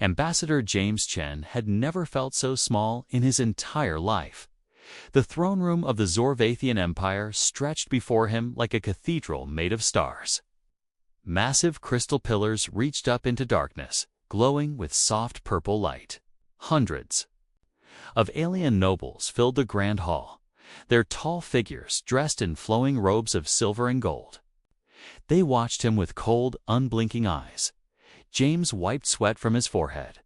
Ambassador James Chen had never felt so small in his entire life. The throne room of the Zorvathian Empire stretched before him like a cathedral made of stars. Massive crystal pillars reached up into darkness, glowing with soft purple light. Hundreds of alien nobles filled the grand hall, their tall figures dressed in flowing robes of silver and gold. They watched him with cold, unblinking eyes. James wiped sweat from his forehead.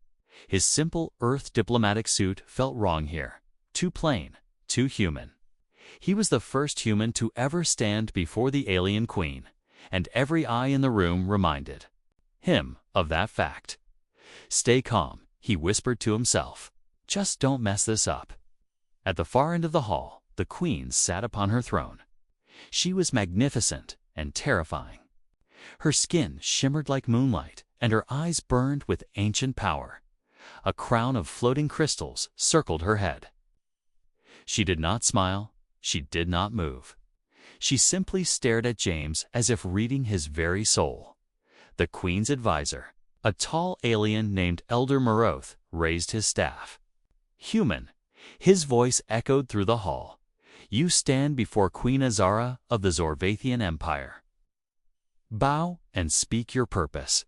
His simple Earth diplomatic suit felt wrong here. Too plain, too human. He was the first human to ever stand before the alien queen, and every eye in the room reminded him of that fact. "Stay calm," he whispered to himself. "Just don't mess this up." At the far end of the hall, the queen sat upon her throne. She was magnificent and terrifying. Her skin shimmered like moonlight, and her eyes burned with ancient power. A crown of floating crystals circled her head. She did not smile. She did not move. She simply stared at James as if reading his very soul. The queen's advisor, a tall alien named Elder Moroth, raised his staff. "Human," his voice echoed through the hall. "You stand before Queen Azara of the Zorvathian Empire. Bow and speak your purpose."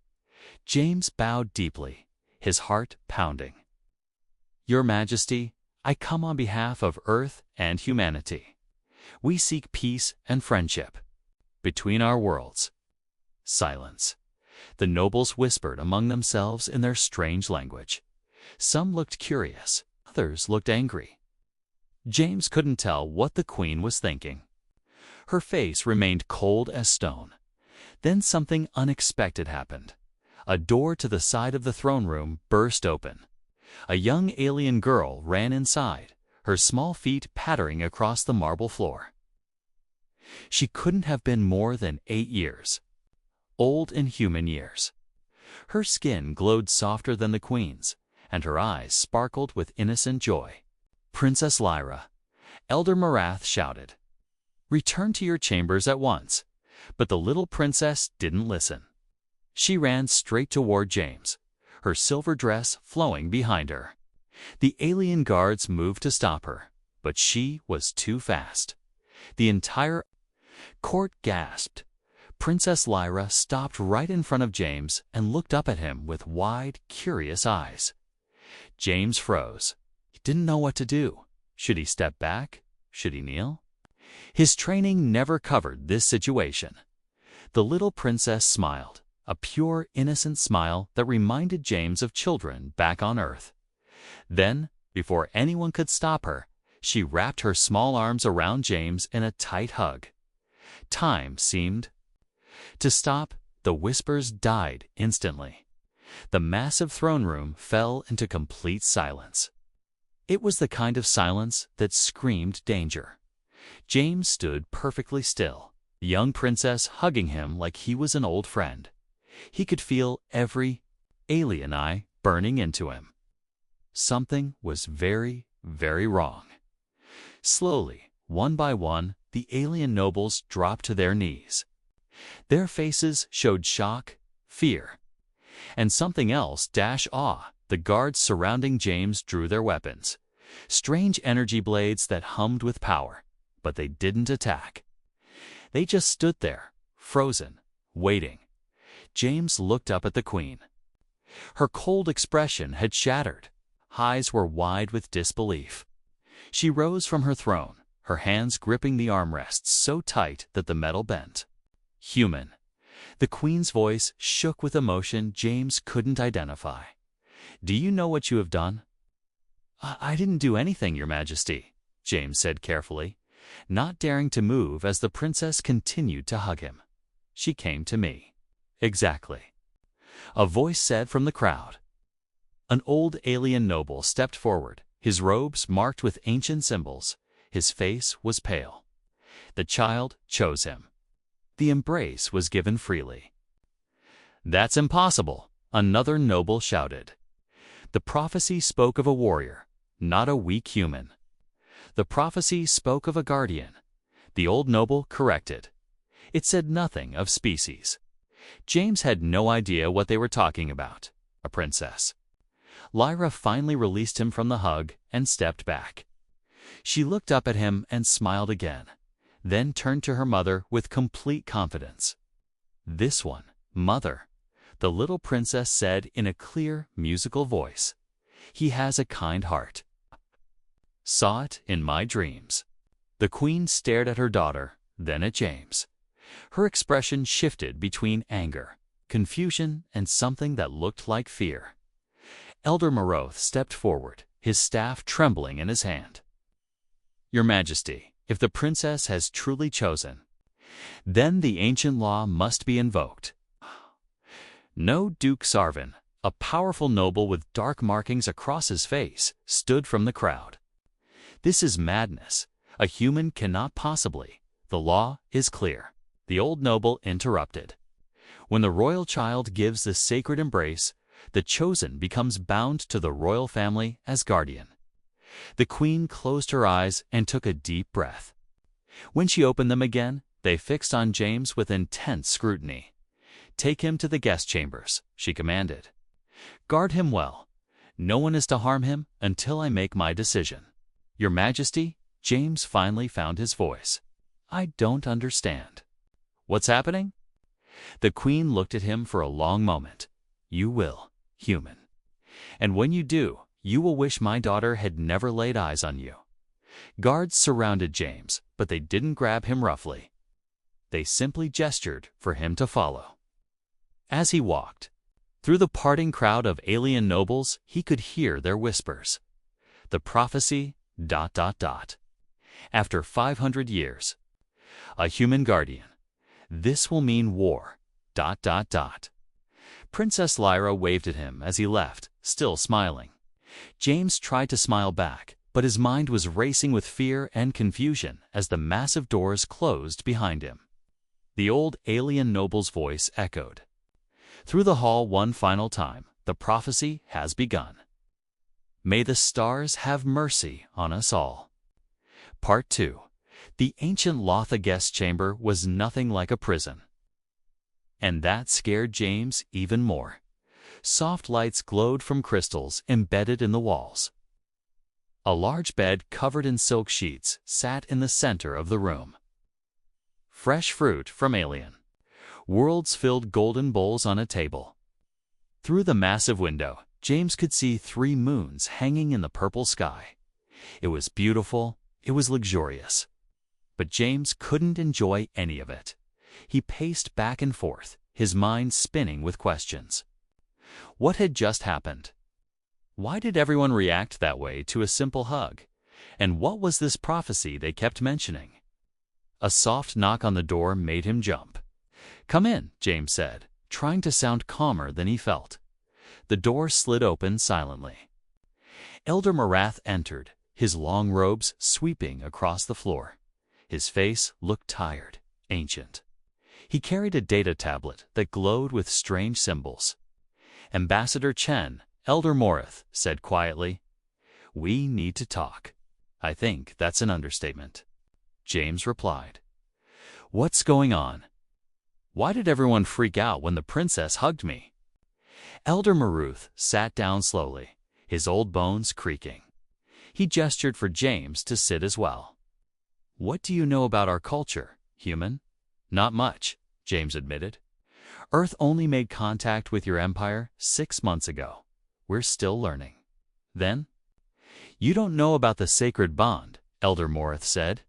James bowed deeply, his heart pounding. "Your Majesty, I come on behalf of Earth and humanity. We seek peace and friendship between our worlds." Silence. The nobles whispered among themselves in their strange language. Some looked curious, others looked angry. James couldn't tell what the queen was thinking. Her face remained cold as stone. Then something unexpected happened. A door to the side of the throne room burst open. A young alien girl ran inside, her small feet pattering across the marble floor. She couldn't have been more than 8 years, old in human years. Her skin glowed softer than the queen's, and her eyes sparkled with innocent joy. "Princess Lyra," Elder Marath shouted. "Return to your chambers at once." But the little princess didn't listen. She ran straight toward James, her silver dress flowing behind her. The alien guards moved to stop her, but she was too fast. The entire court gasped. Princess Lyra stopped right in front of James and looked up at him with wide, curious eyes. James froze. He didn't know what to do. Should he step back? Should he kneel? His training never covered this situation. The little princess smiled, a pure, innocent smile that reminded James of children back on Earth. Then, before anyone could stop her, she wrapped her small arms around James in a tight hug. Time seemed to stop. The whispers died instantly. The massive throne room fell into complete silence. It was the kind of silence that screamed danger. James stood perfectly still, the young princess hugging him like he was an old friend. He could feel every alien eye burning into him. Something was very, very wrong. Slowly, one by one, the alien nobles dropped to their knees. Their faces showed shock, fear, and something else, awe. The guards surrounding James drew their weapons, strange energy blades that hummed with power, but they didn't attack. They just stood there, frozen, waiting. James looked up at the queen. Her cold expression had shattered. Eyes were wide with disbelief. She rose from her throne, her hands gripping the armrests so tight that the metal bent. "Human." The queen's voice shook with emotion James couldn't identify. "Do you know what you have done?" I didn't do anything, Your Majesty," James said carefully, not daring to move as the princess continued to hug him. "She came to me." "Exactly," a voice said from the crowd. An old alien noble stepped forward, his robes marked with ancient symbols. His face was pale. The child chose him. The embrace was given freely. "That's impossible," another noble shouted. The prophecy spoke of a warrior, not a weak human. The prophecy spoke of a guardian. The old noble corrected. It said nothing of species. James had no idea what they were talking about. A princess. Lyra finally released him from the hug and stepped back. She looked up at him and smiled again, then turned to her mother with complete confidence. "This one, Mother," the little princess said in a clear, musical voice. "He has a kind heart. Saw it in my dreams." The queen stared at her daughter, then at James. Her expression shifted between anger, confusion, and something that looked like fear. Elder Moroth stepped forward, his staff trembling in his hand. "Your Majesty, if the princess has truly chosen, then the ancient law must be invoked." No, Duke Sarvin, a powerful noble with dark markings across his face, stood from the crowd. "This is madness. A human cannot possibly. The law is clear." The old noble interrupted. "When the royal child gives the sacred embrace, the chosen becomes bound to the royal family as guardian." The queen closed her eyes and took a deep breath. When she opened them again, they fixed on James with intense scrutiny. "Take him to the guest chambers," she commanded. "Guard him well. No one is to harm him until I make my decision." "Your Majesty," James finally found his voice. "I don't understand." "What's happening?" The queen looked at him for a long moment. "You will, human. And when you do, you will wish my daughter had never laid eyes on you." Guards surrounded James, but they didn't grab him roughly. They simply gestured for him to follow. As he walked, through the parting crowd of alien nobles, he could hear their whispers. The prophecy, ... After 500 years. A human guardian. This will mean war, ... Princess Lyra waved at him as he left, still smiling. James tried to smile back, but his mind was racing with fear and confusion as the massive doors closed behind him. The old alien noble's voice echoed through the hall one final time. "The prophecy has begun. May the stars have mercy on us all." Part 2. The ancient Lotha guest chamber was nothing like a prison. And that scared James even more. Soft lights glowed from crystals embedded in the walls. A large bed covered in silk sheets sat in the center of the room. Fresh fruit from Alien. Worlds filled golden bowls on a table. Through the massive window, James could see 3 moons hanging in the purple sky. It was beautiful, it was luxurious. But James couldn't enjoy any of it. He paced back and forth, his mind spinning with questions. What had just happened? Why did everyone react that way to a simple hug? And what was this prophecy they kept mentioning? A soft knock on the door made him jump. "Come in," James said, trying to sound calmer than he felt. The door slid open silently. Elder Moroth entered, his long robes sweeping across the floor. His face looked tired, ancient. He carried a data tablet that glowed with strange symbols. "Ambassador Chen," Elder Moroth said quietly, "we need to talk." "I think that's an understatement," James replied. "What's going on? Why did everyone freak out when the princess hugged me?" Elder Moroth sat down slowly, his old bones creaking. He gestured for James to sit as well. "What do you know about our culture, human?" "Not much," James admitted. "Earth only made contact with your empire 6 months ago. We're still learning." "Then?" "You don't know about the sacred bond," Elder Moroth said.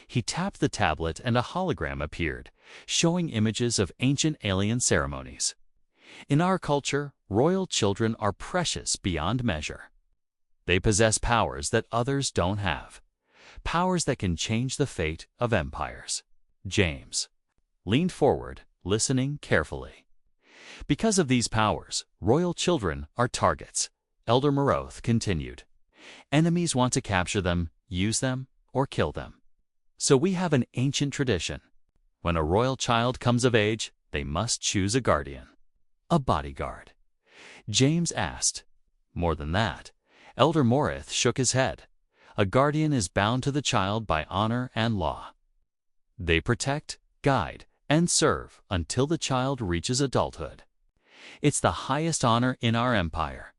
He tapped the tablet and a hologram appeared, showing images of ancient alien ceremonies. "In our culture, royal children are precious beyond measure. They possess powers that others don't have, powers that can change the fate of empires." James leaned forward, listening carefully. "Because of these powers, royal children are targets," Elder Moroth continued. "Enemies want to capture them, use them, or kill them. So we have an ancient tradition. When a royal child comes of age, they must choose a guardian, a bodyguard." James asked, "More than that?" Elder Moroth shook his head. "A guardian is bound to the child by honor and law. They protect, guide, and serve until the child reaches adulthood. It's the highest honor in our empire.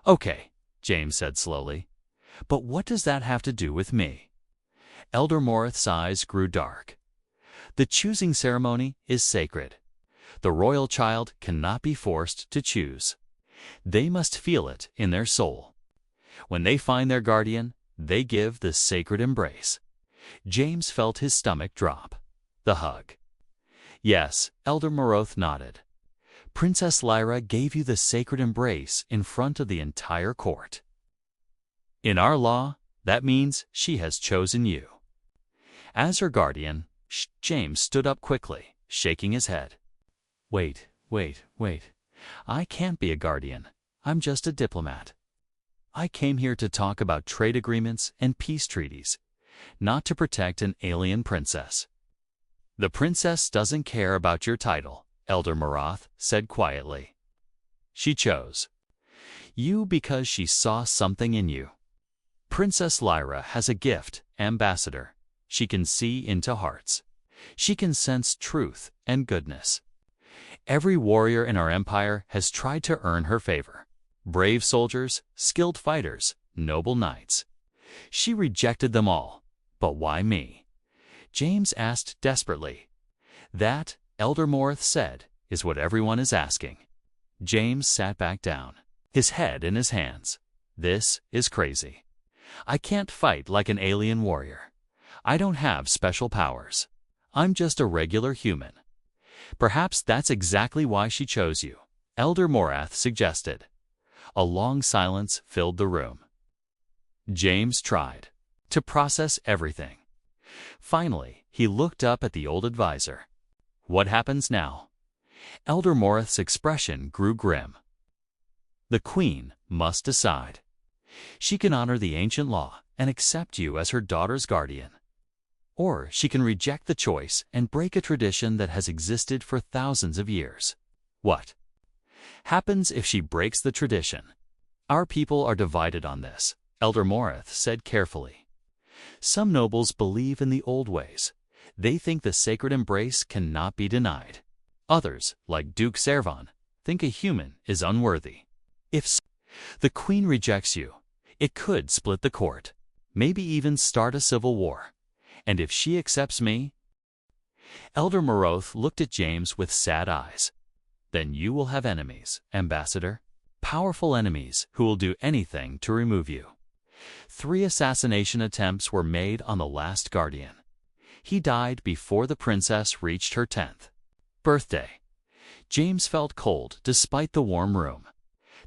Okay, James said slowly. But what does that have to do with me? Elder Morith's eyes grew dark. The choosing ceremony is sacred. The royal child cannot be forced to choose. They must feel it in their soul. When they find their guardian, they give the sacred embrace. James felt his stomach drop. The hug. Yes, Elder Moroth nodded. Princess Lyra gave you the sacred embrace in front of the entire court. In our law, that means she has chosen you. As her guardian, James stood up quickly, shaking his head. Wait. I can't be a guardian. I'm just a diplomat. I came here to talk about trade agreements and peace treaties, not to protect an alien princess. The princess doesn't care about your title, Elder Moroth said quietly. She chose you because she saw something in you. Princess Lyra has a gift, Ambassador. She can see into hearts. She can sense truth and goodness. Every warrior in our empire has tried to earn her favor. Brave soldiers, skilled fighters, noble knights. She rejected them all. But why me? James asked desperately. That, Elder Morith said, is what everyone is asking. James sat back down, his head in his hands. This is crazy. I can't fight like an alien warrior. I don't have special powers. I'm just a regular human. Perhaps that's exactly why she chose you, Elder Morath suggested. A long silence filled the room. James tried to process everything. Finally, he looked up at the old advisor. What happens now? Elder Morith's expression grew grim. The Queen must decide. She can honor the ancient law and accept you as her daughter's guardian. Or she can reject the choice and break a tradition that has existed for thousands of years. What happens if she breaks the tradition? Our people are divided on this, Elder Morith said carefully. Some nobles believe in the old ways. They think the sacred embrace cannot be denied. Others, like Duke Servan, think a human is unworthy. If the Queen rejects you, it could split the court, maybe even start a civil war. And if she accepts me? Elder Moroth looked at James with sad eyes. Then you will have enemies, Ambassador. Powerful enemies who will do anything to remove you. 3 assassination attempts were made on the last guardian. He died before the princess reached her 10th birthday. James felt cold despite the warm room.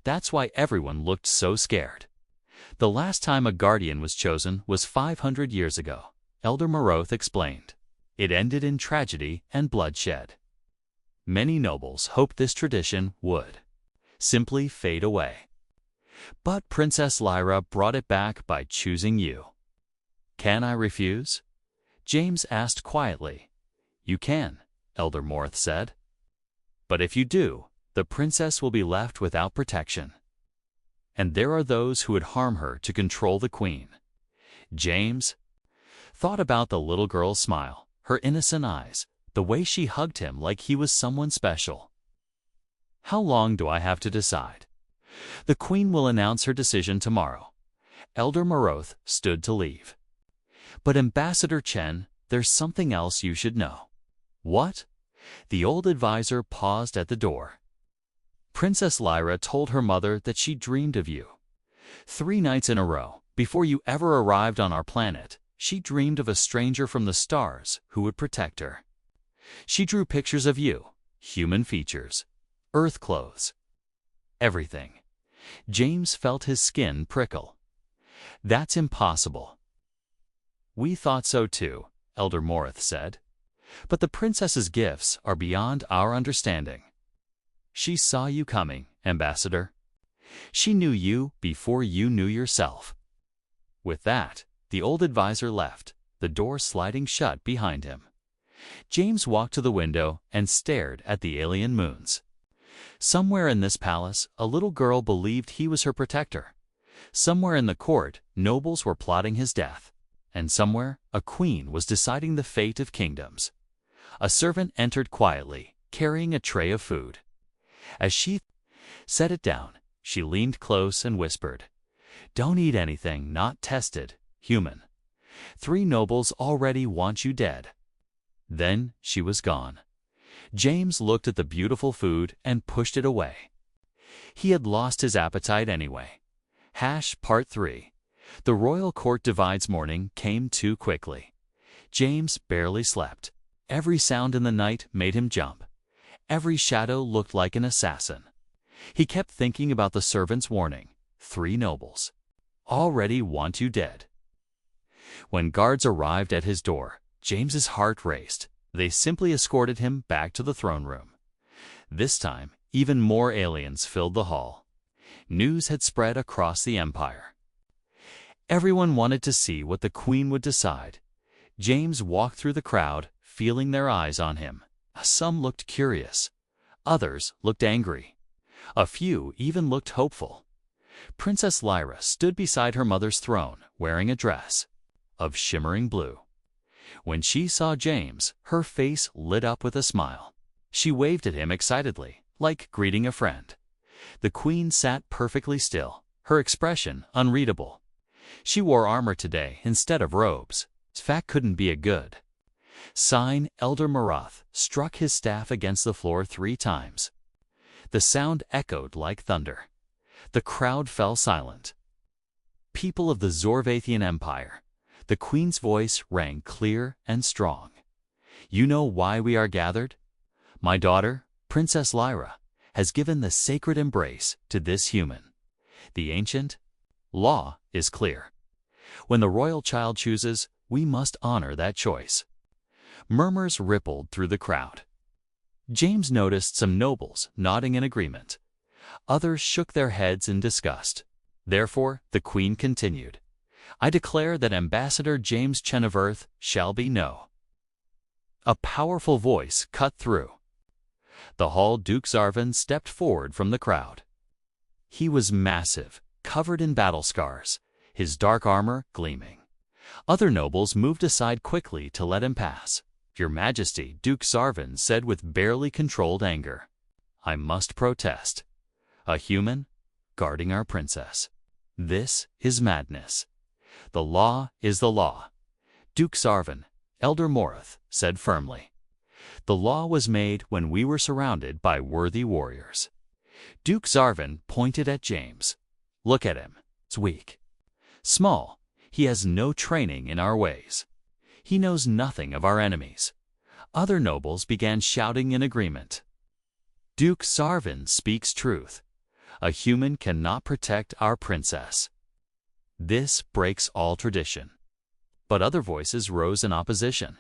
That's why everyone looked so scared. The last time a guardian was chosen was 500 years ago, Elder Moroth explained. It ended in tragedy and bloodshed. Many nobles hoped this tradition would simply fade away. But Princess Lyra brought it back by choosing you. Can I refuse? James asked quietly. You can, Elder Morith said. But if you do, the princess will be left without protection. And there are those who would harm her to control the Queen. James thought about the little girl's smile, her innocent eyes, the way she hugged him like he was someone special. How long do I have to decide? The Queen will announce her decision tomorrow. Elder Moroth stood to leave. But Ambassador Chen, there's something else you should know. What? The old advisor paused at the door. Princess Lyra told her mother that she dreamed of you. 3 nights in a row, before you ever arrived on our planet, she dreamed of a stranger from the stars who would protect her. She drew pictures of you, human features, Earth clothes, everything. James felt his skin prickle. That's impossible. We thought so too, Elder Morith said. But the princess's gifts are beyond our understanding. She saw you coming, Ambassador. She knew you before you knew yourself. With that, the old advisor left, the door sliding shut behind him. James walked to the window and stared at the alien moons. Somewhere in this palace, a little girl believed he was her protector. Somewhere in the court, nobles were plotting his death. And somewhere, a queen was deciding the fate of kingdoms. A servant entered quietly, carrying a tray of food. As she set it down, She leaned close and whispered, "Don't eat anything not tested, human. 3 nobles already want you dead." Then she was gone. James looked at the beautiful food and pushed it away. He had lost his appetite anyway. Part 3. The royal court divides morning came too quickly. James barely slept. Every sound in the night made him jump. Every shadow looked like an assassin. He kept thinking about the servant's warning. 3 nobles already want you dead. When guards arrived at his door, James's heart raced. They simply escorted him back to the throne room. This time, even more aliens filled the hall. News had spread across the empire. Everyone wanted to see what the queen would decide. James walked through the crowd, feeling their eyes on him. Some looked curious. Others looked angry. A few even looked hopeful. Princess Lyra stood beside her mother's throne, wearing a dress of shimmering blue. When she saw James, her face lit up with a smile. She waved at him excitedly, like greeting a friend. The queen sat perfectly still, her expression unreadable. She wore armor today instead of robes. That couldn't be a good sign. Elder Marath struck his staff against the floor 3 times. The sound echoed like thunder. The crowd fell silent. People of the Zorvathian Empire, the queen's voice rang clear and strong. You know why we are gathered? My daughter, Princess Lyra, has given the sacred embrace to this human. The ancient law is clear. When the royal child chooses, we must honor that choice. Murmurs rippled through the crowd. James noticed some nobles nodding in agreement. Others shook their heads in disgust. Therefore, the queen continued, I declare that Ambassador James Cheneverth shall be no. A powerful voice cut through the hall. Duke Zarvan stepped forward from the crowd. He was massive, covered in battle scars, his dark armor gleaming. Other nobles moved aside quickly to let him pass. Your Majesty, Duke Zarvan said with barely controlled anger, I must protest. A human guarding our princess. This is madness. The law is the law. Duke Zarvan, Elder Morath, said firmly. The law was made when we were surrounded by worthy warriors. Duke Zarvan pointed at James. Look at him. He's weak. Small. He has no training in our ways. He knows nothing of our enemies. Other nobles began shouting in agreement. Duke Zarvan speaks truth. A human cannot protect our princess. This breaks all tradition. But other voices rose in opposition.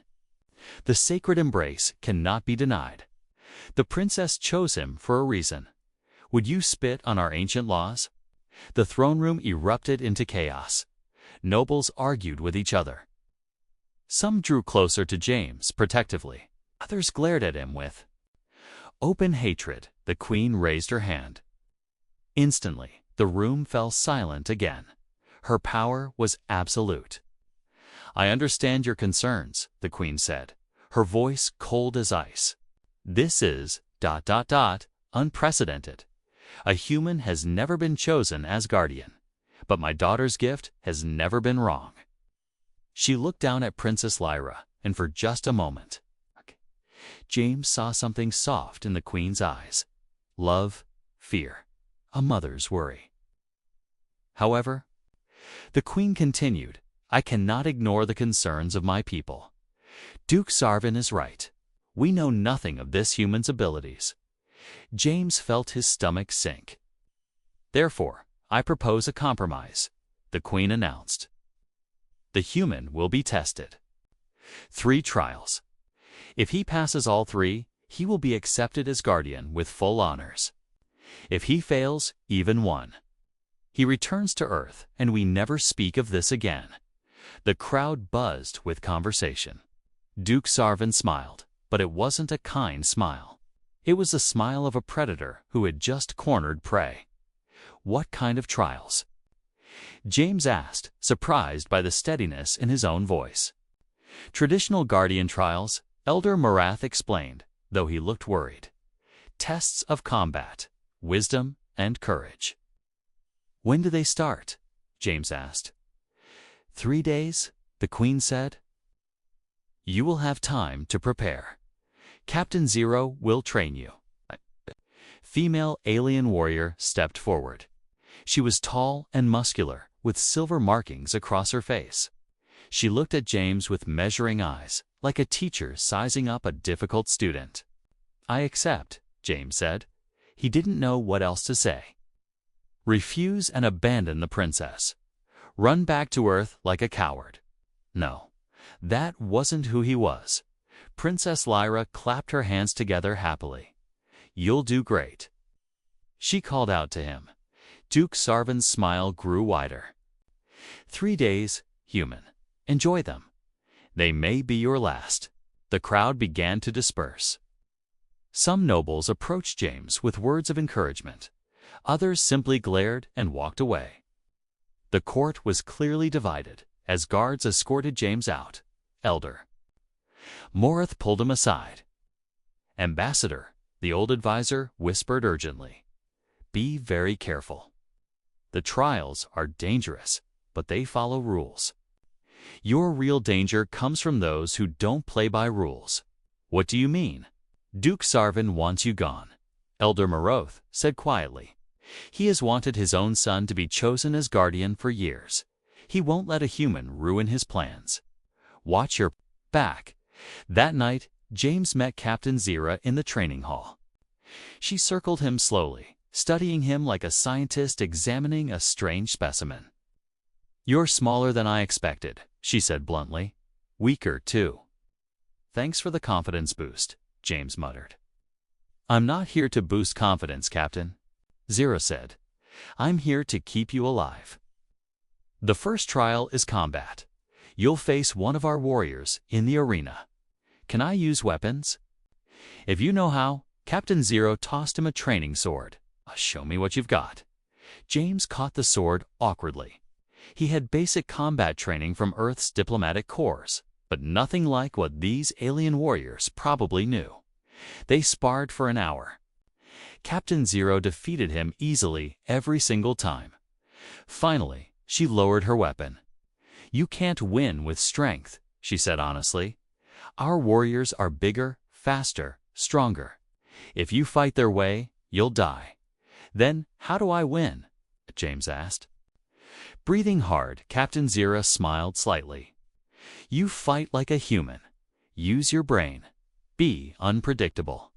The sacred embrace cannot be denied. The princess chose him for a reason. Would you spit on our ancient laws? The throne room erupted into chaos. Nobles argued with each other. Some drew closer to James protectively. Others glared at him with open hatred. The queen raised her hand. Instantly, the room fell silent again. Her power was absolute. I understand your concerns, the queen said, her voice cold as ice. This is ... unprecedented. A human has never been chosen as guardian, but my daughter's gift has never been wrong. She looked down at Princess Lyra, and for just a moment, James saw something soft in the queen's eyes. Love, fear, a mother's worry. However, the queen continued, I cannot ignore the concerns of my people. Duke Zarvan is right. We know nothing of this human's abilities. James felt his stomach sink. Therefore, I propose a compromise, the queen announced. The human will be tested. 3 trials. If he passes all 3, he will be accepted as guardian with full honors. If he fails, even 1. He returns to Earth, and we never speak of this again. The crowd buzzed with conversation. Duke Zarvan smiled, but it wasn't a kind smile. It was the smile of a predator who had just cornered prey. What kind of trials? James asked, surprised by the steadiness in his own voice. Traditional guardian trials, Elder Marath explained, though he looked worried. Tests of combat, wisdom, and courage. When do they start? James asked. 3 days, the Queen said. You will have time to prepare. Captain Zero will train you. Female alien warrior stepped forward. She was tall and muscular, with silver markings across her face. She looked at James with measuring eyes, like a teacher sizing up a difficult student. I accept, James said. He didn't know what else to say. Refuse and abandon the princess. Run back to Earth like a coward. No, that wasn't who he was. Princess Lyra clapped her hands together happily. You'll do great. She called out to him. Duke Sarvin's smile grew wider. 3 days, human. Enjoy them. They may be your last. The crowd began to disperse. Some nobles approached James with words of encouragement. Others simply glared and walked away. The court was clearly divided as guards escorted James out. Elder Morith pulled him aside. Ambassador, the old advisor whispered urgently. Be very careful. The trials are dangerous, but they follow rules. Your real danger comes from those who don't play by rules. What do you mean? Duke Sarvin wants you gone, Elder Moroth said quietly. He has wanted his own son to be chosen as guardian for years. He won't let a human ruin his plans. Watch your back. That night, James met Captain Zira in the training hall. She circled him slowly, studying him like a scientist examining a strange specimen. You're smaller than I expected, she said bluntly. Weaker, too. Thanks for the confidence boost, James muttered. I'm not here to boost confidence, Captain, Zira said. I'm here to keep you alive. The first trial is combat. You'll face one of our warriors in the arena. Can I use weapons? If you know how, Captain Zero tossed him a training sword. Show me what you've got. James caught the sword awkwardly. He had basic combat training from Earth's diplomatic corps, but nothing like what these alien warriors probably knew. They sparred for an hour. Captain Zero defeated him easily every single time. Finally, she lowered her weapon. You can't win with strength, she said honestly. Our warriors are bigger, faster, stronger. If you fight their way, you'll die. Then, how do I win? James asked. Breathing hard, Captain Zira smiled slightly. You fight like a human. Use your brain. Be unpredictable.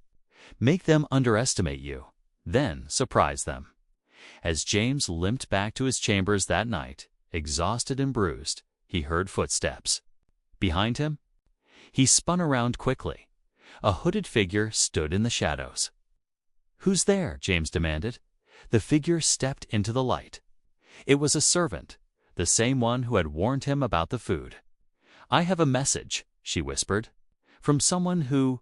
Make them underestimate you, then surprise them. As James limped back to his chambers that night, exhausted and bruised, he heard footsteps. Behind him? He spun around quickly. A hooded figure stood in the shadows. Who's there? James demanded. The figure stepped into the light. It was a servant, the same one who had warned him about the food. I have a message, she whispered, from someone who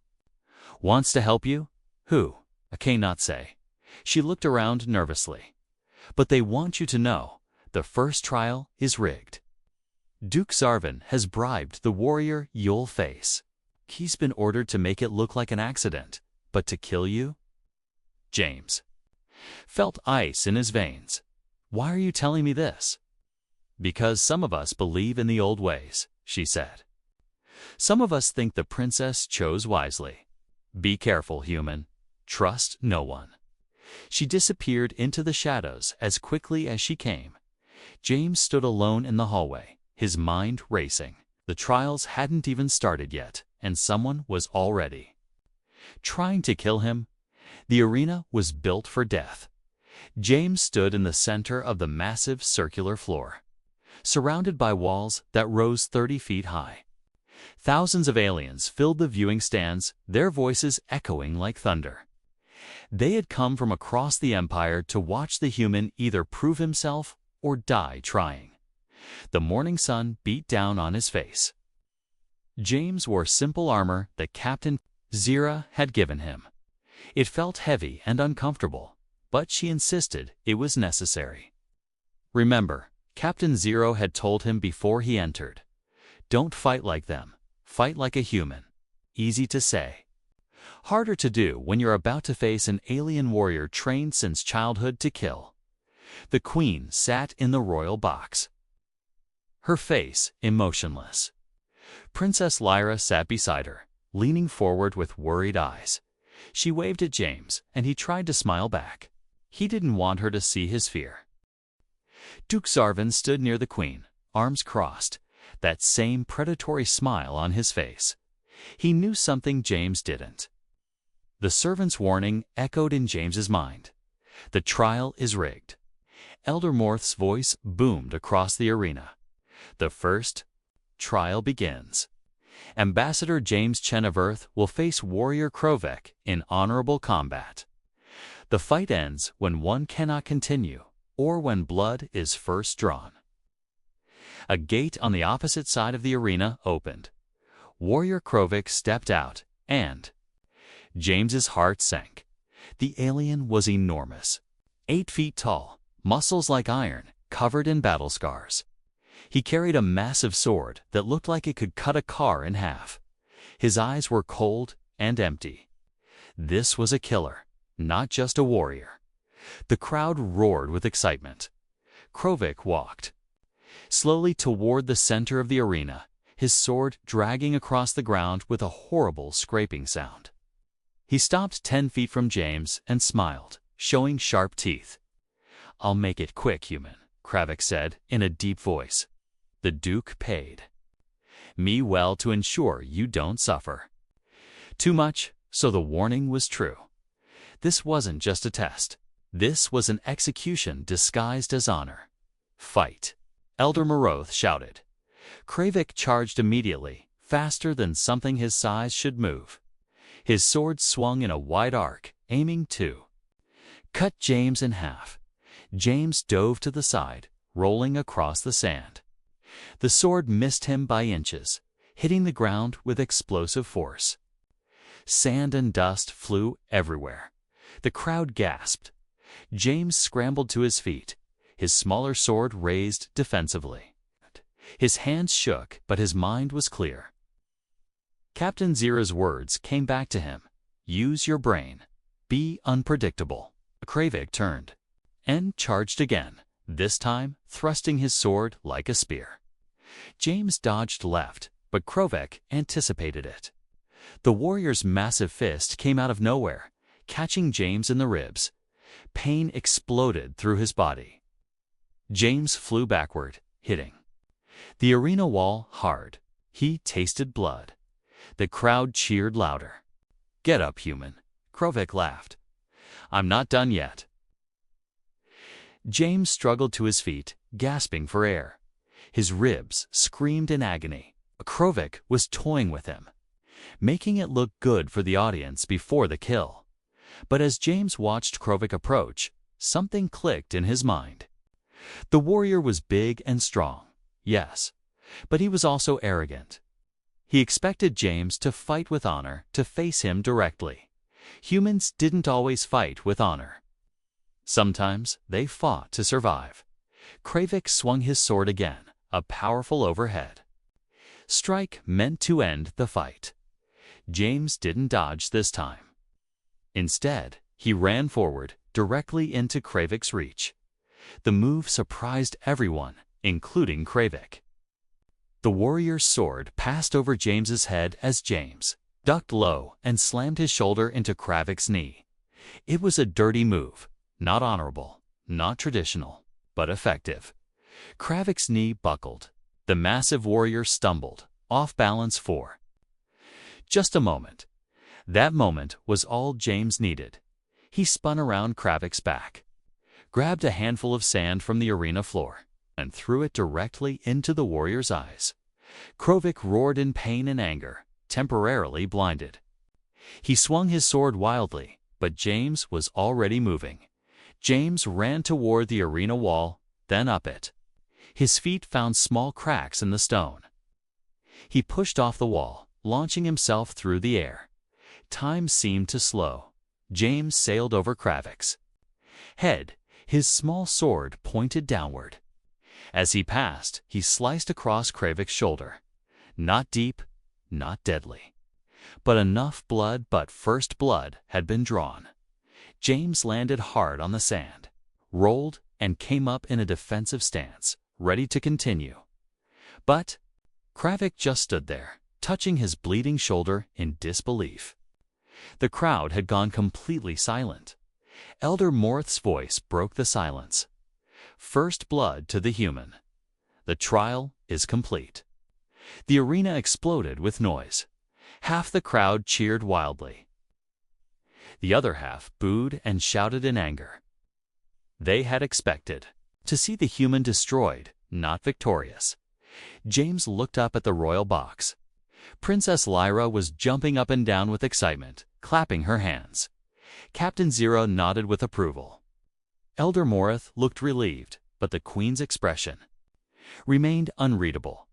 wants to help you. Who? I cannot say. She looked around nervously. But they want you to know, the first trial is rigged. Duke Sarvin has bribed the warrior you'll face. He's been ordered to make it look like an accident, but to kill you? James felt ice in his veins. Why are you telling me this? Because some of us believe in the old ways, she said. Some of us think the princess chose wisely. Be careful, human. Trust no one. She disappeared into the shadows as quickly as she came. James stood alone in the hallway, his mind racing. The trials hadn't even started yet, and someone was already trying to kill him. The arena was built for death. James stood in the center of the massive circular floor, surrounded by walls that rose 30 feet high. Thousands of aliens filled the viewing stands, their voices echoing like thunder. They had come from across the Empire to watch the human either prove himself or die trying. The morning sun beat down on his face. James wore simple armor that Captain Zira had given him. It felt heavy and uncomfortable, but she insisted it was necessary. Remember, Captain Zero had told him before he entered, don't fight like them, fight like a human. Easy to say. Harder to do when you're about to face an alien warrior trained since childhood to kill. The queen sat in the royal box, her face emotionless. Princess Lyra sat beside her, leaning forward with worried eyes. She waved at James, and he tried to smile back. He didn't want her to see his fear. Duke Zarvin stood near the queen, arms crossed, that same predatory smile on his face. He knew something James didn't. The servant's warning echoed in James's mind. The trial is rigged. Elder Morth's voice boomed across the arena. The first trial begins. Ambassador James Chen of Earth will face warrior Krovek in honorable combat. The fight ends when one cannot continue, or when blood is first drawn. A gate on the opposite side of the arena opened. Warrior Krovek stepped out, and James's heart sank. The alien was enormous, 8 feet tall, muscles like iron, covered in battle scars. He carried a massive sword that looked like it could cut a car in half. His eyes were cold and empty. This was a killer, not just a warrior. The crowd roared with excitement. Krovek walked slowly toward the center of the arena, his sword dragging across the ground with a horrible scraping sound. He stopped 10 feet from James and smiled, showing sharp teeth. "I'll make it quick, human," Krovek said in a deep voice. The Duke paid me well to ensure you don't suffer too much, so the warning was true. This wasn't just a test. This was an execution disguised as honor. "Fight!" Elder Moroth shouted. Krovek charged immediately, faster than something his size should move. His sword swung in a wide arc, aiming to cut James in half. James dove to the side, rolling across the sand. The sword missed him by inches, hitting the ground with explosive force. Sand and dust flew everywhere. The crowd gasped. James scrambled to his feet, his smaller sword raised defensively. His hands shook, but his mind was clear. Captain Zira's words came back to him. "Use your brain. Be unpredictable." Krovek turned and charged again, this time thrusting his sword like a spear. James dodged left, but Krovek anticipated it. The warrior's massive fist came out of nowhere, catching James in the ribs. Pain exploded through his body. James flew backward, hitting the arena wall hard. He tasted blood. The crowd cheered louder. "Get up, human," Krovek laughed. "I'm not done yet." James struggled to his feet, gasping for air. His ribs screamed in agony. Krovek was toying with him, making it look good for the audience before the kill. But as James watched Krovek approach, something clicked in his mind. The warrior was big and strong, yes, but he was also arrogant. He expected James to fight with honor, to face him directly. Humans didn't always fight with honor. Sometimes they fought to survive. Krovek swung his sword again, a powerful overhead strike meant to end the fight. James didn't dodge this time. Instead, he ran forward, directly into Krovek's reach. The move surprised everyone, including Krovek. The warrior's sword passed over James's head as James ducked low and slammed his shoulder into Krovek's knee. It was a dirty move, not honorable, not traditional, but effective. Krovek's knee buckled. The massive warrior stumbled, off balance for just a moment. That moment was all James needed. He spun around Krovek's back, grabbed a handful of sand from the arena floor, and threw it directly into the warrior's eyes. Krovek roared in pain and anger, temporarily blinded. He swung his sword wildly, but James was already moving. James ran toward the arena wall, then up it. His feet found small cracks in the stone. He pushed off the wall, launching himself through the air. Time seemed to slow. James sailed over Krovek's head, his small sword pointed downward. As he passed, he sliced across Krovek's shoulder. Not deep, not deadly, but enough blood. But first blood had been drawn. James landed hard on the sand, rolled, and came up in a defensive stance, ready to continue. But Kravik just stood there, touching his bleeding shoulder in disbelief. The crowd had gone completely silent. Elder Morth's voice broke the silence. First blood to the human. The trial is complete. The arena exploded with noise. Half the crowd cheered wildly. The other half booed and shouted in anger. They had expected to see the human destroyed, not victorious. James looked up at the royal box. Princess Lyra was jumping up and down with excitement, clapping her hands. Captain Zero nodded with approval. Elder Morth looked relieved, but the Queen's expression remained unreadable.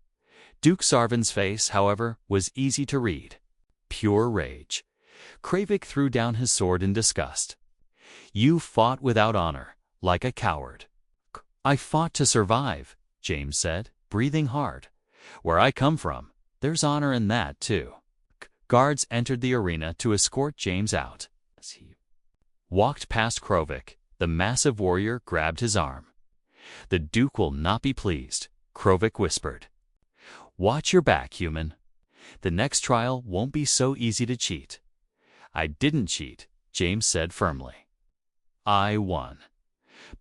Duke Sarvin's face, however, was easy to read. Pure rage. Kravik threw down his sword in disgust. You fought without honor, like a coward. I fought to survive, James said, breathing hard. Where I come from, there's honor in that, too. Guards entered the arena to escort James out. As he walked past Kravik, the massive warrior grabbed his arm. The Duke will not be pleased, Kravik whispered. Watch your back, human. The next trial won't be so easy to cheat. I didn't cheat, James said firmly. I won.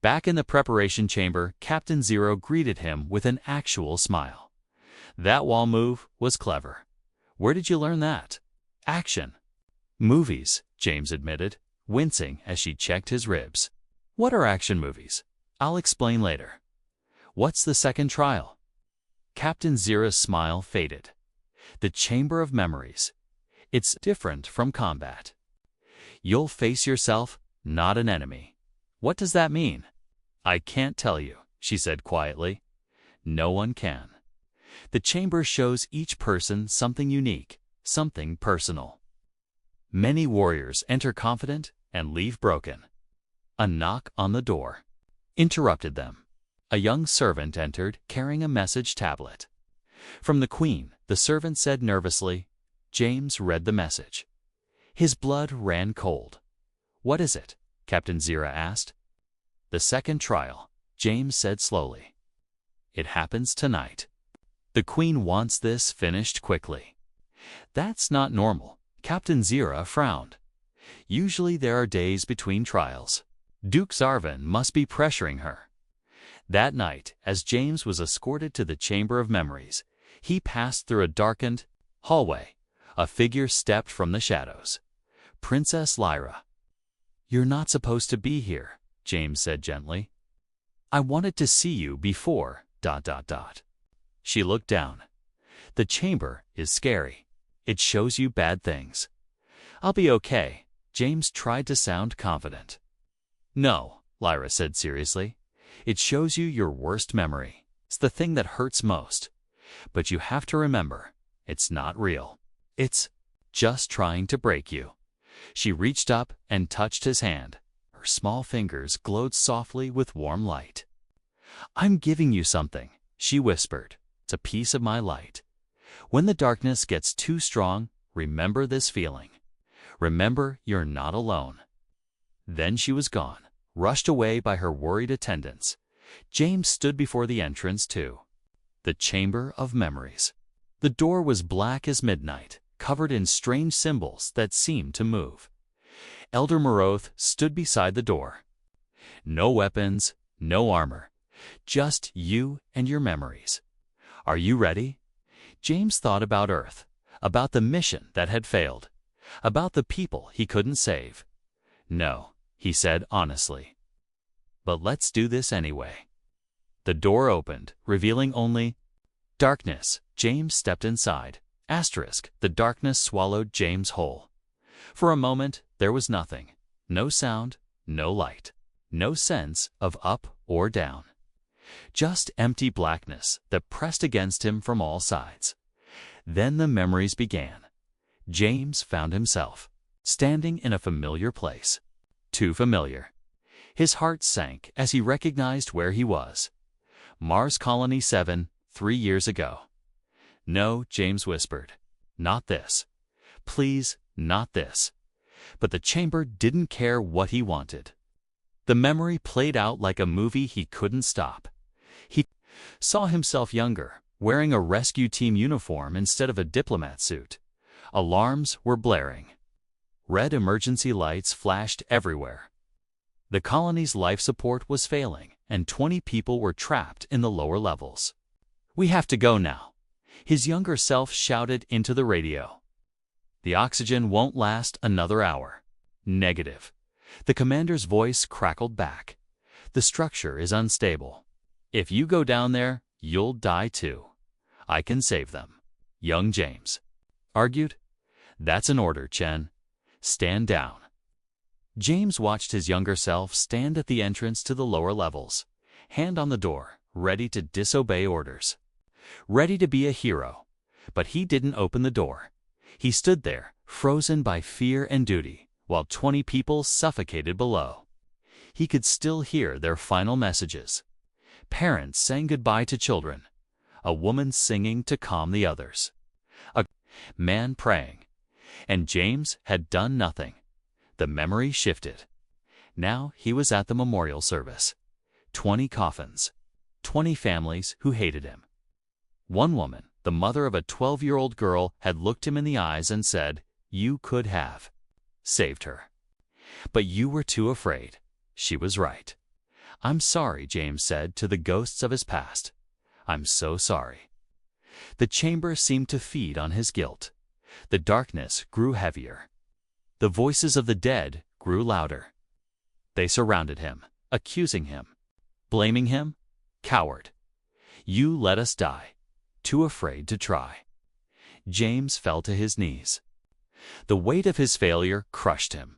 Back in the preparation chamber, Captain Zero greeted him with an actual smile. That wall move was clever. Where did you learn that? Action. Movies, James admitted, wincing as she checked his ribs. What are action movies? I'll explain later. What's the second trial? Captain Zero's smile faded. The Chamber of Memories. It's different from combat. You'll face yourself, not an enemy. What does that mean? I can't tell you, she said quietly. No one can. The chamber shows each person something unique, something personal. Many warriors enter confident and leave broken. A knock on the door interrupted them. A young servant entered carrying a message tablet. From the Queen, the servant said nervously. James read the message. His blood ran cold. What is it? Captain Zero asked. The second trial, James said slowly. It happens tonight. The Queen wants this finished quickly. That's not normal, Captain Zero frowned. Usually there are days between trials. Duke Sarvin must be pressuring her. That night, as James was escorted to the Chamber of Memories, he passed through a darkened hallway. A figure stepped from the shadows. Princess Lyra. You're not supposed to be here, James said gently. I wanted to see you before, ... She looked down. The chamber is scary. It shows you bad things. I'll be okay, James tried to sound confident. No, Lyra said seriously. It shows you your worst memory. It's the thing that hurts most. But you have to remember, it's not real. It's just trying to break you. She reached up and touched his hand. Her small fingers glowed softly with warm light. I'm giving you something, she whispered. It's a piece of my light. When the darkness gets too strong, remember this feeling. Remember you're not alone. Then she was gone, rushed away by her worried attendants. James stood before the entrance too. The Chamber of Memories. The door was black as midnight, covered in strange symbols that seemed to move. Elder Moroth stood beside the door. No weapons, no armor, just you and your memories. Are you ready? James thought about Earth, about the mission that had failed, about the people he couldn't save. No, he said honestly. But let's do this anyway. The door opened, revealing only darkness. James stepped inside. The darkness swallowed James whole. For a moment, there was nothing. No sound, no light, no sense of up or down. Just empty blackness that pressed against him from all sides. Then the memories began. James found himself standing in a familiar place. Too familiar. His heart sank as he recognized where he was. Mars Colony 7, 3 years ago. No, James whispered. Not this. Please, not this. But the chamber didn't care what he wanted. The memory played out like a movie he couldn't stop. He saw himself younger, wearing a rescue team uniform instead of a diplomat suit. Alarms were blaring. Red emergency lights flashed everywhere. The colony's life support was failing, and 20 people were trapped in the lower levels. "We have to go now," his younger self shouted into the radio. "The oxygen won't last another hour." "Negative." The commander's voice crackled back. "The structure is unstable. If you go down there, you'll die too. I can save them." Young James argued. "That's an order, Chen. Stand down." James watched his younger self stand at the entrance to the lower levels, hand on the door, ready to disobey orders. Ready to be a hero. But he didn't open the door. He stood there, frozen by fear and duty, while 20 people suffocated below. He could still hear their final messages. Parents saying goodbye to children. A woman singing to calm the others. A man praying. And James had done nothing. The memory shifted. Now he was at the memorial service. 20 coffins. 20 families who hated him. One woman, the mother of a 12-year-old girl, had looked him in the eyes and said, "You could have saved her. But you were too afraid." She was right. "I'm sorry," James said to the ghosts of his past. "I'm so sorry." The chamber seemed to feed on his guilt. The darkness grew heavier. The voices of the dead grew louder. They surrounded him, accusing him, blaming him. "Coward. You let us die. Too afraid to try." James fell to his knees. The weight of his failure crushed him.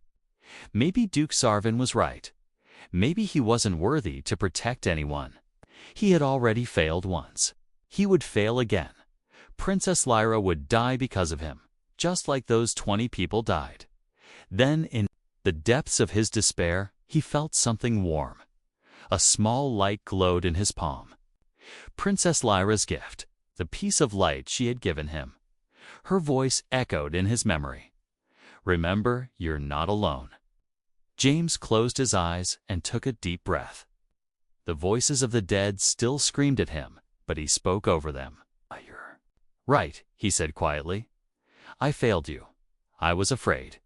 Maybe Duke Sarvin was right. Maybe he wasn't worthy to protect anyone. He had already failed once. He would fail again. Princess Lyra would die because of him, just like those 20 people died. Then, in the depths of his despair, he felt something warm. A small light glowed in his palm. Princess Lyra's gift, the piece of light she had given him. Her voice echoed in his memory. "Remember, you're not alone." James closed his eyes and took a deep breath. The voices of the dead still screamed at him, but he spoke over them. "You're right," he said quietly. "I failed you. I was afraid.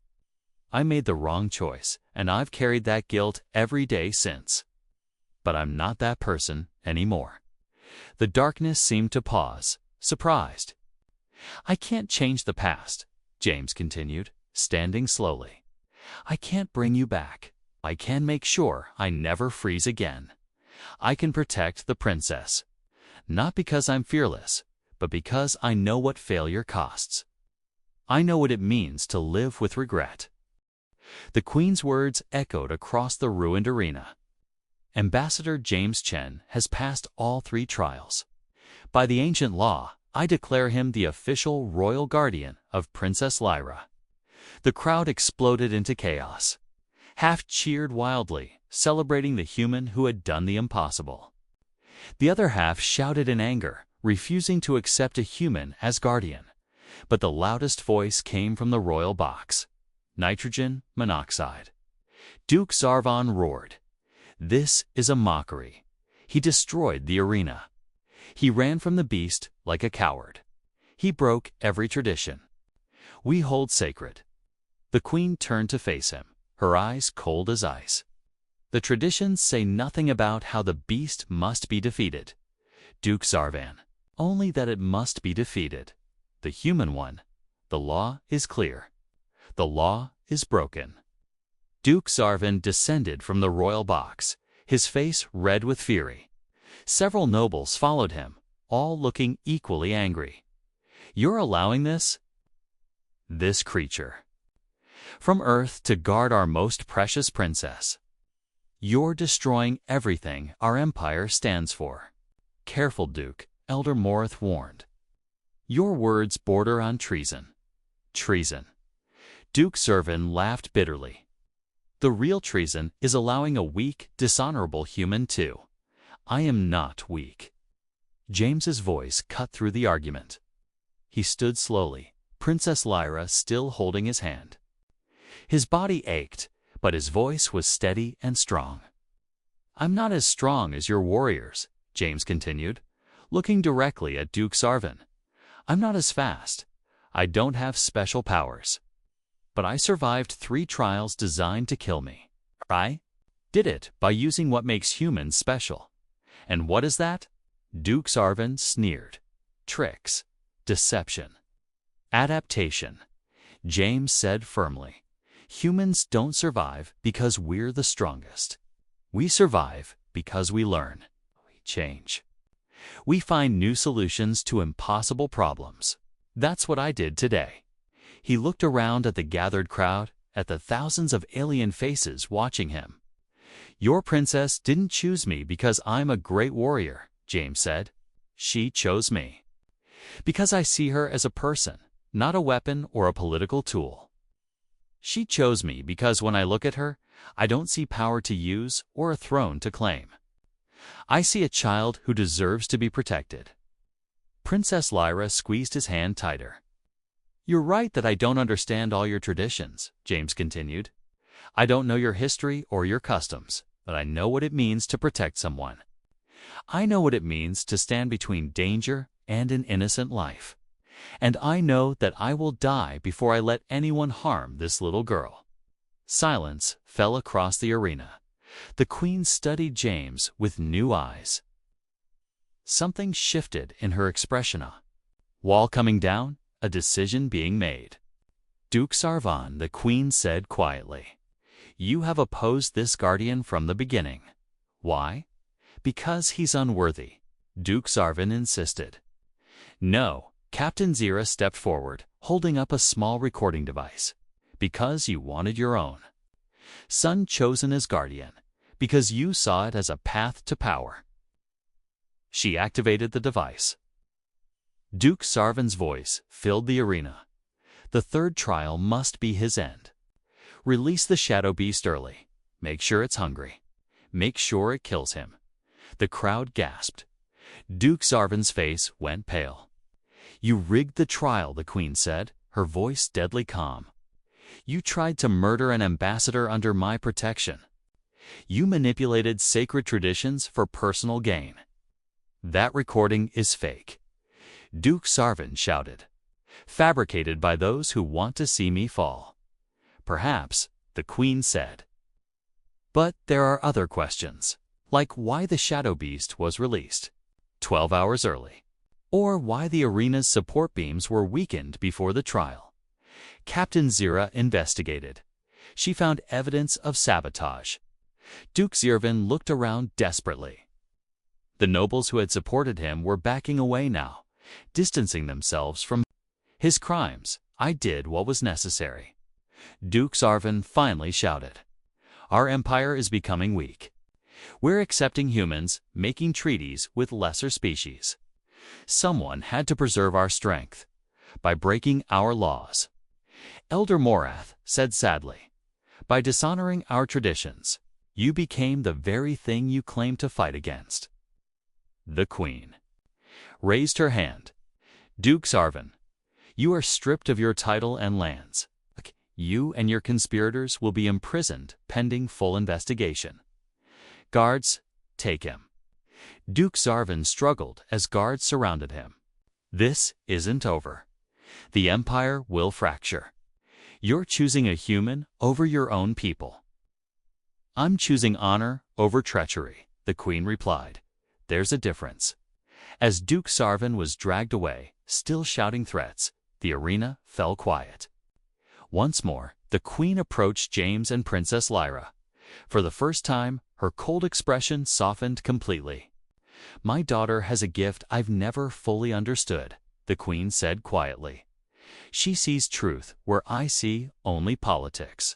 I made the wrong choice, and I've carried that guilt every day since. But I'm not that person anymore." The darkness seemed to pause, surprised. "I can't change the past," James continued, standing slowly. "I can't bring you back. I can make sure I never freeze again. I can protect the princess. Not because I'm fearless, but because I know what failure costs. I know what it means to live with regret." The Queen's words echoed across the ruined arena. "Ambassador James Chen has passed all 3 trials. By the ancient law, I declare him the official royal guardian of Princess Lyra." The crowd exploded into chaos. Half cheered wildly, celebrating the human who had done the impossible. The other half shouted in anger, refusing to accept a human as guardian. But the loudest voice came from the royal box. Nitrogen monoxide. Duke Sarvan roared. "This is a mockery." He destroyed the arena. He ran from the beast like a coward. He broke every tradition we hold sacred. The Queen turned to face him, her eyes cold as ice. "The traditions say nothing about how the beast must be defeated, Duke Sarvan, only that it must be defeated. The human one, the law is clear. The law is broken." Duke Sarvan descended from the royal box, his face red with fury. Several nobles followed him, all looking equally angry. "You're allowing this? This creature. From Earth to guard our most precious princess. You're destroying everything our empire stands for." "Careful, Duke," Elder Morith warned. "Your words border on treason." "Treason." Duke Sarvan laughed bitterly. "The real treason is allowing a weak, dishonorable human too. I am not weak." James's voice cut through the argument. He stood slowly, Princess Lyra still holding his hand. His body ached, but his voice was steady and strong. I'm not as strong as your warriors, James continued, looking directly at Duke Sarvin. I'm not as fast. I don't have special powers. But I survived 3 trials designed to kill me. I did it by using what makes humans special. And what is that? Duke Sarvin sneered. Tricks. Deception. Adaptation. James said firmly. Humans don't survive because we're the strongest. We survive because we learn. We change. We find new solutions to impossible problems. That's what I did today. He looked around at the gathered crowd, at the thousands of alien faces watching him. Your princess didn't choose me because I'm a great warrior, James said. She chose me. Because I see her as a person, not a weapon or a political tool. She chose me because when I look at her, I don't see power to use or a throne to claim. I see a child who deserves to be protected. Princess Lyra squeezed his hand tighter. You're right that I don't understand all your traditions, James continued. I don't know your history or your customs, but I know what it means to protect someone. I know what it means to stand between danger and an innocent life. And I know that I will die before I let anyone harm this little girl. Silence fell across the arena. The Queen studied James with new eyes. Something shifted in her expression. Wall coming down, a decision being made. Duke Sarvan, the Queen said quietly, you have opposed this guardian from the beginning. Why? Because he's unworthy, Duke Sarvan insisted. No, Captain Zira stepped forward, holding up a small recording device. Because you wanted your own. Son chosen as guardian, because you saw it as a path to power. She activated the device. Duke Sarvan's voice filled the arena. The 3rd trial must be his end. Release the shadow beast early. Make sure it's hungry. Make sure it kills him. The crowd gasped. Duke Sarvan's face went pale. You rigged the trial, the Queen said, her voice deadly calm. You tried to murder an ambassador under my protection. You manipulated sacred traditions for personal gain. That recording is fake. Duke Sarvan shouted. Fabricated by those who want to see me fall. Perhaps, the Queen said. But there are other questions, like why the Shadow Beast was released 12 hours early, or why the arena's support beams were weakened before the trial. Captain Zira investigated. She found evidence of sabotage. Duke Zirvin looked around desperately. The nobles who had supported him were backing away now, distancing themselves from his crimes. I did what was necessary. Duke Sarvan finally shouted. Our empire is becoming weak. We're accepting humans, making treaties with lesser species. Someone had to preserve our strength by breaking our laws. Elder Morath said sadly, by dishonoring our traditions, you became the very thing you claimed to fight against. The Queen raised her hand. Duke Sarvan, you are stripped of your title and lands. You and your conspirators will be imprisoned pending full investigation. Guards, take him. Duke Sarvan struggled as guards surrounded him. This isn't over. The empire will fracture. You're choosing a human over your own people. I'm choosing honor over treachery, the Queen replied. There's a difference. As Duke Sarvan was dragged away, still shouting threats, the arena fell quiet. Once more, the Queen approached James and Princess Lyra. For the first time, her cold expression softened completely. My daughter has a gift I've never fully understood, the Queen said quietly. She sees truth where I see only politics.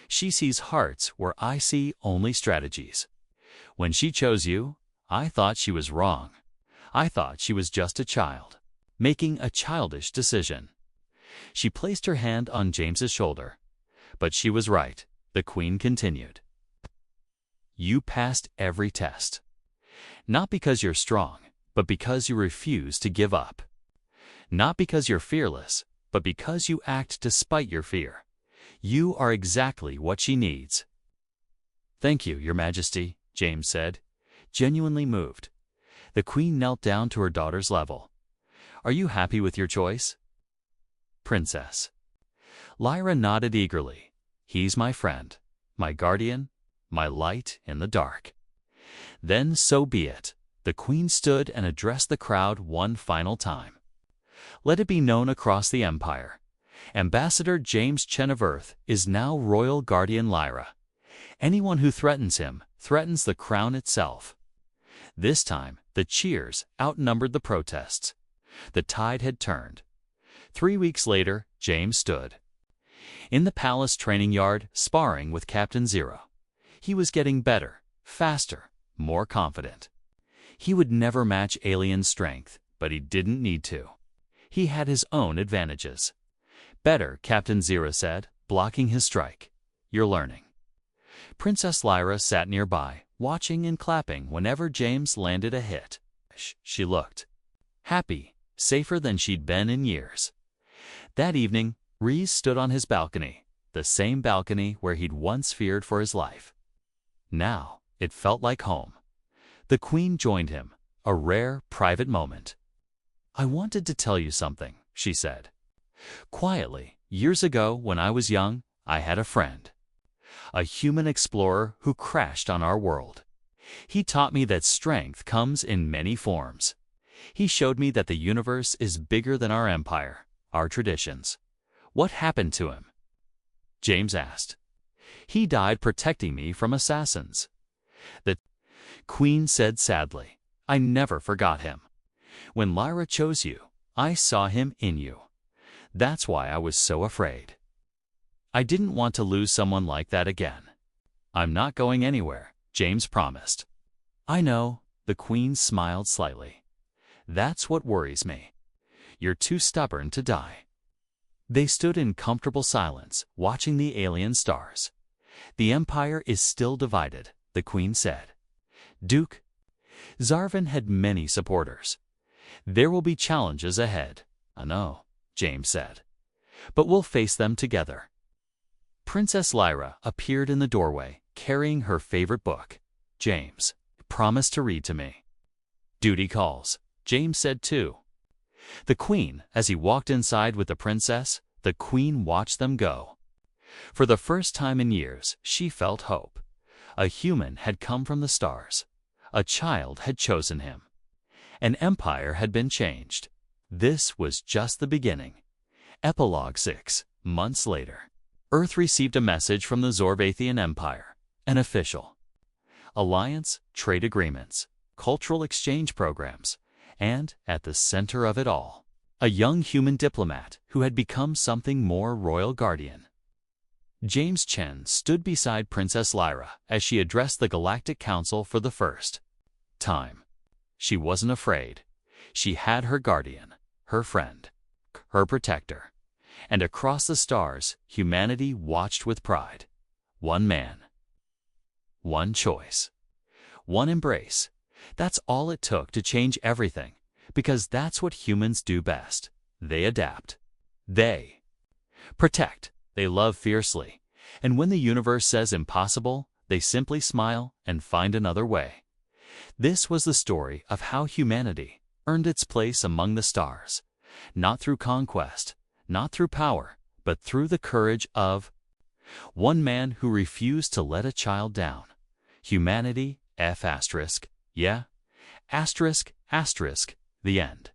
She sees hearts where I see only strategies. When she chose you, I thought she was wrong. I thought she was just a child, making a childish decision. She placed her hand on James's shoulder. But she was right, the Queen continued. You passed every test. Not because you're strong, but because you refuse to give up. Not because you're fearless, but because you act despite your fear. You are exactly what she needs. Thank you, Your Majesty, James said, genuinely moved. The queen knelt down to her daughter's level. Are you happy with your choice? Princess. Lyra nodded eagerly. He's my friend, my guardian, my light in the dark. Then so be it. The queen stood and addressed the crowd one final time. Let it be known across the empire. Ambassador James Chen of Earth is now royal guardian Lyra. Anyone who threatens him threatens the crown itself. This time, the cheers outnumbered the protests. The tide had turned. 3 weeks later, James stood in the palace training yard, sparring with Captain Zero. He was getting better, faster, more confident. He would never match alien strength, but he didn't need to. He had his own advantages. Better, Captain Zero said, blocking his strike. You're learning. Princess Lyra sat nearby, watching and clapping whenever James landed a hit. She looked happy, safer than she'd been in years. That evening, Rhys stood on his balcony, the same balcony where he'd once feared for his life. Now, it felt like home. The queen joined him, a rare, private moment. I wanted to tell you something, she said. Quietly, years ago when I was young, I had a friend. A human explorer who crashed on our world. He taught me that strength comes in many forms. He showed me that the universe is bigger than our empire, our traditions. What happened to him? James asked. He died protecting me from assassins. The queen said sadly, I never forgot him. When Lyra chose you, I saw him in you. That's why I was so afraid. I didn't want to lose someone like that again. I'm not going anywhere, James promised. I know, the queen smiled slightly. That's what worries me. You're too stubborn to die. They stood in comfortable silence, watching the alien stars. The empire is still divided, the queen said. Duke Zarvin had many supporters. There will be challenges ahead. I know, James said. But we'll face them together. Princess Lyra appeared in the doorway, carrying her favorite book. James, promise to read to me. Duty calls, James said too. The queen, as he walked inside with the princess, the queen watched them go. For the first time in years, she felt hope. A human had come from the stars. A child had chosen him. An empire had been changed. This was just the beginning. Epilogue 6 months later. Earth received a message from the Zorvathian Empire, an official. Alliance, trade agreements, cultural exchange programs, and, at the center of it all, a young human diplomat who had become something more royal guardian. James Chen stood beside Princess Lyra as she addressed the Galactic Council for the first time. She wasn't afraid. She had her guardian, her friend, her protector. And across the stars, humanity watched with pride. One man. One choice. One embrace. That's all it took to change everything, because that's what humans do best. They adapt. They protect. They love fiercely. And when the universe says impossible, they simply smile and find another way. This was the story of how humanity earned its place among the stars, not through conquest, not through power, but through the courage of one man who refused to let a child down. Humanity, F***, yeah, ***, the end.